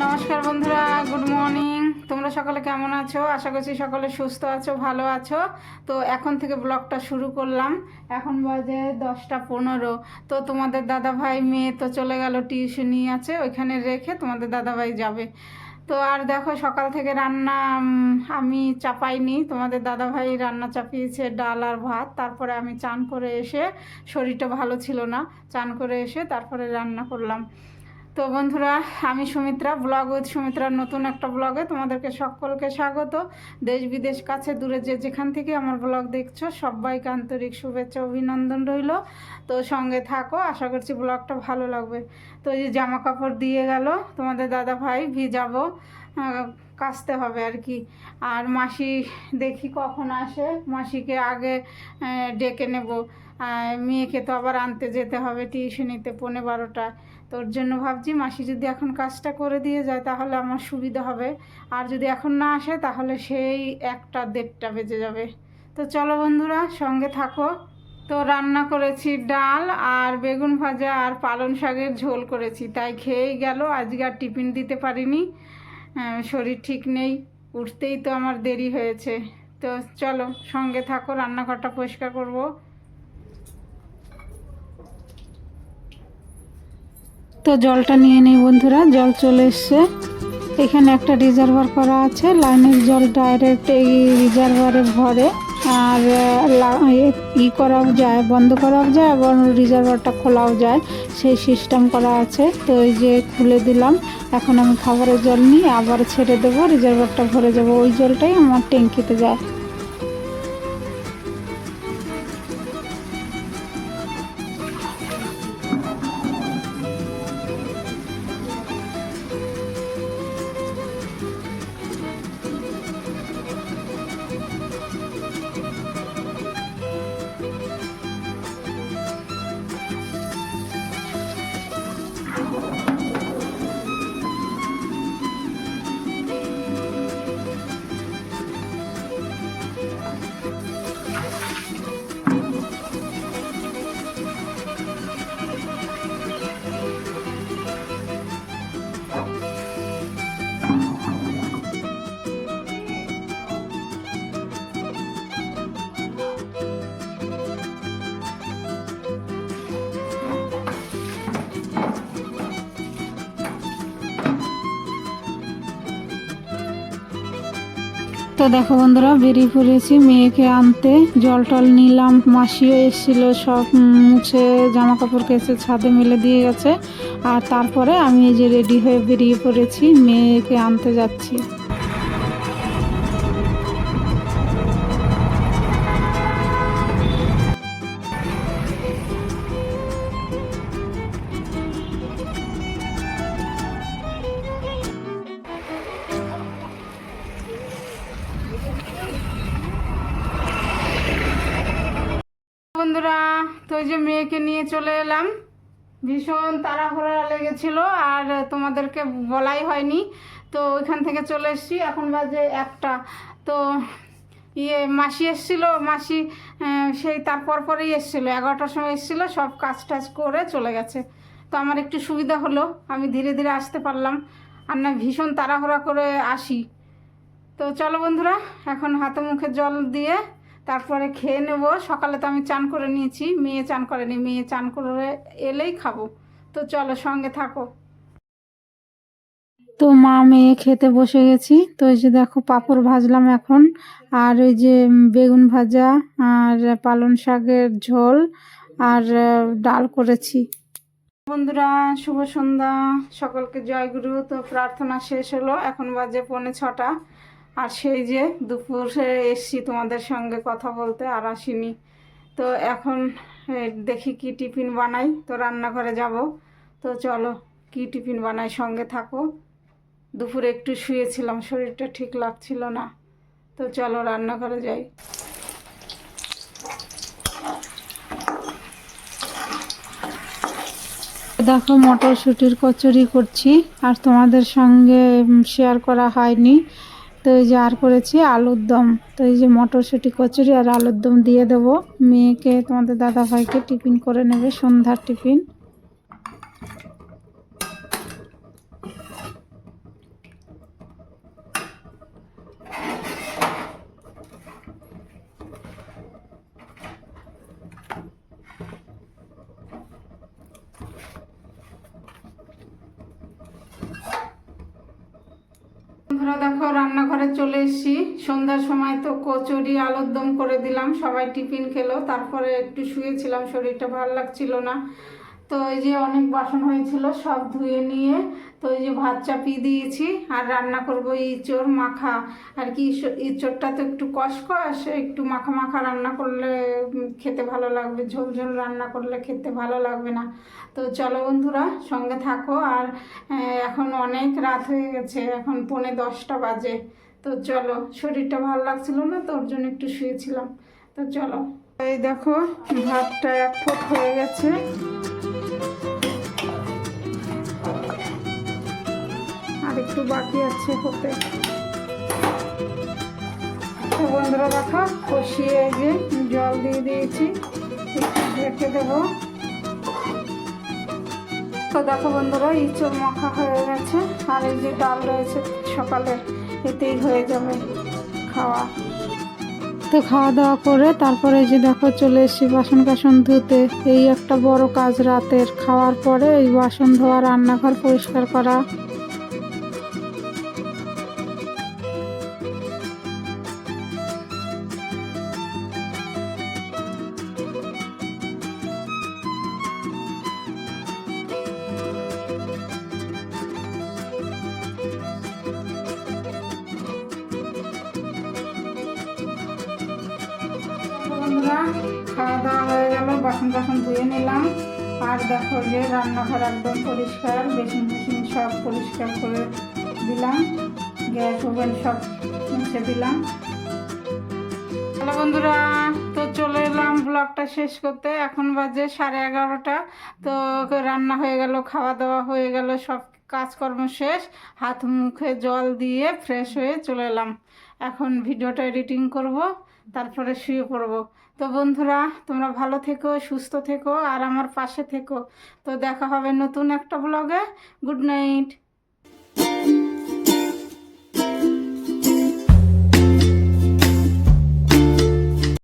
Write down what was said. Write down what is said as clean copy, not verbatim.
নমস্কার বন্ধুরা, good morning. তোমরা সকলে কেমন আছো? আশা করছি সকলে সুস্থ আছো, ভালো আছো। তো এখন থেকে ব্লগটা শুরু করলাম। এখন বাজে 10টা 15। তো তোমাদের দাদাভাই মেয়ে তো চলে গেল, টিউশনি আছে ওইখানে রেখে তোমাদের দাদাভাই যাবে। তো আর দেখো সকাল থেকে রান্না আমি চাপাইনি, তোমাদের দাদাভাই রান্না চাপিয়েছে ডাল আর ভাত। তারপরে আমি চান করে এসে, শরীরটা ভালো ছিল না, চান করে এসে তারপরে রান্না করলাম। তো বন্ধুরা, আমি সুমিত্রা, ব্লগ উইথ সুমিত্রার নতুন একটা ব্লগে তোমাদেরকে সকলকে স্বাগত। দেশ বিদেশ কাছে দূরে যে যেখান থেকে আমার ব্লগ দেখছো সবাইকে আন্তরিক শুভেচ্ছা অভিনন্দন রইল। তো সঙ্গে থাকো, আশা করছি ব্লগটা ভালো লাগবে। তো এই জামা কাপড় দিয়ে গেল তোমাদের দাদা ভাই, ভিজাবো, কাচতে হবে আর কি। আর মাসি দেখি কখন আসে, মাসিকে আগে ডেকে নেব। মেয়েকে তো আবার আনতে যেতে হবে টিউশনিতে 11:30। তোর জন্য ভাবছি মাসি যদি এখন কাজটা করে দিয়ে যায় তাহলে আমার সুবিধা হবে, আর যদি এখন না আসে তাহলে সেই 1টা 1:30 বেজে যাবে। তো চলো বন্ধুরা, সঙ্গে থাকো। তো রান্না করেছি ডাল আর বেগুন ভাজা আর পালং শাকের ঝোল করেছি, তাই খেয়েই গেল। আজকে আর টিফিন দিতে পারিনি, শরীর ঠিক নেই, উঠতেই তো আমার দেরি হয়েছে। তো চলো সঙ্গে থাকো, রান্নাঘরটা পরিষ্কার করবো। তো জলটা নিয়ে নেই বন্ধুরা, জল চলে এসছে। এখানে একটা রিজার্ভার করা আছে, লাইনের জল ডাইরেক্ট এই রিজার্ভারে ভরে। আর করাও যায়, বন্ধ করাও যায়, এবং রিজার্ভারটা খোলাও যায়, সেই সিস্টেম করা আছে। তো এই যে খুলে দিলাম। এখন আমি খাবারের জল নিয়ে আবার ছেড়ে দেবো, রিজার্ভারটা ভরে যাবো, ওই জলটাই আমার ট্যাঙ্কিতে যায়। তো দেখো বন্ধুরা, বেরিয়ে পড়েছি মেয়েকে আনতে, জল টল নিলাম, মাসিও এসেছিল, সব মুছে জামা কাপড় কেচে ছাদে মেলে দিয়ে গেছে। আর তারপরে আমি এই যে রেডি হয়ে বেরিয়ে পড়েছি, মেয়েকে আনতে যাচ্ছি। বন্ধুরা, তো এই যে মেয়েকে নিয়ে চলে এলাম, ভীষণ তাড়াহুড়া লেগেছিল আর তোমাদেরকে বলাই হয়নি। তো ওইখান থেকে চলে এসেছি, এখন বাজে 1টা। তো মাসি এসেছিল, মাসি সেই তারপর পরেই এসেছিলো, 11টার সময় এসেছিলো, সব কাজ টাজ করে চলে গেছে। তো আমার একটু সুবিধা হলো, আমি ধীরে ধীরে আসতে পারলাম, আর না ভীষণ তাড়াহুড়া করে আসি। তো চলো বন্ধুরা, এখন হাতে মুখে জল দিয়ে তারপরে খেয়ে নেব। সকালে তো আমি চান করে নিয়েছি, মেয়ে চান করেনি, মেয়ে চান করে এলেই খাবো। তো চলো সঙ্গে থাকো। তো মা মেয়ে খেতে বসে গেছি। তো এই যে দেখো পাঁপড় ভাজলাম এখন, আর ওই যে বেগুন ভাজা আর পালং শাকের ঝোল আর ডাল করেছি। বন্ধুরা শুভ সন্ধ্যা, সকলকে জয়গুরু। তো প্রার্থনা শেষ হলো, এখন বাজে 6:45। আর সেই যে দুপুরে এসছি তোমাদের সঙ্গে কথা বলতে, আর আসিনি। তো এখন দেখি কি টিফিন বানাই। তো রান্নাঘরে যাব। তো চলো কি টিফিন বানাই, সঙ্গে থাকো। দুপুরে একটু শুয়েছিলাম, শরীরটা ঠিক লাগছিল না। তো চলো রান্নাঘরে যাই। দেখো মটরশুঁটির কচুরি করছি, আর তোমাদের সঙ্গে শেয়ার করা হয়নি। তো এই যে আর করেছি আলুর দম। তো এই যে মটরশুঁটি কচুরি আর আলুর দম দিয়ে দেবো মেয়েকে, তোমাদের দাদা ভাইকে টিফিন করে নেবে, সন্ধ্যার টিফিন। বন্ধুরা দেখো রান্নাঘরে চলে এসেছি। সন্ধ্যার সময় তো কচুরি আলুর দম করে দিলাম, সবাই টিফিন খেলো। তারপরে একটু শুয়েছিলাম, শরীরটা ভালো লাগছিল না। তো এই যে অনেক বাসন হয়েছিল, সব ধুয়ে নিয়ে তো এই যে ভাত চাপিয়ে দিয়েছি। আর রান্না করব ইঁচড় মাখা। আর কি ইঁচড়টা তো একটু কষকষ, একটু মাখা মাখা রান্না করলে খেতে ভালো লাগবে, ঝোল ঝোল রান্না করলে খেতে ভালো লাগবে না। তো চলো বন্ধুরা সঙ্গে থাকো। আর এখন অনেক রাত হয়ে গেছে, এখন 9:45 বাজে। তো চলো, শরীরটা ভালো লাগছিল না, তো ওর জন্য একটু শুয়েছিলাম। তো চলো, এই দেখো ভাতটা 1 ফুট হয়ে গেছে। আর একটু বাকি আছে হতে। তো বন্ধুরা দেখো কষিয়ে যে জল দিয়ে দিয়েছি, একটু রেখে দেবো। তো দেখো বন্ধুরা ইঁচড় মাখা হয়ে গেছে, আর এই যে ডাল রয়েছে সকালের, এতেই হয়ে যাবে খাওয়া। তো খাওয়া দাওয়া করে তারপরে যে দেখো চলে এসেছি বাসন কাসন ধুতে। এই একটা বড় কাজ রাতের, খাওয়ার পরে এই বাসন ধোয়া, রান্নাঘর পরিষ্কার করা। বন্ধুরা খাওয়া দাওয়া হয়ে গেল, বাসন টাসন ধুয়ে নিলাম। আর দেখো যে রান্নাঘর একদম পরিষ্কার, বেসিন মেশিন সব পরিষ্কার করে দিলাম, গ্যাস ওভেন সব মুছে দিলাম। হ্যালো বন্ধুরা, তো চলে এলাম ব্লগটা শেষ করতে। এখন বাজে 11:30। তো রান্না হয়ে গেল, খাওয়া দাওয়া হয়ে গেল, সব কাজকর্ম শেষ, হাত মুখে জল দিয়ে ফ্রেশ হয়ে চলে এলাম। এখন ভিডিওটা এডিটিং করব, তারপরে শুয়ে পড়ব। তো বন্ধুরা তোমরা ভালো থেকো, সুস্থ থেকো, আর আমার পাশে থেকো। তো দেখা হবে নতুন একটা ব্লগে। Good night.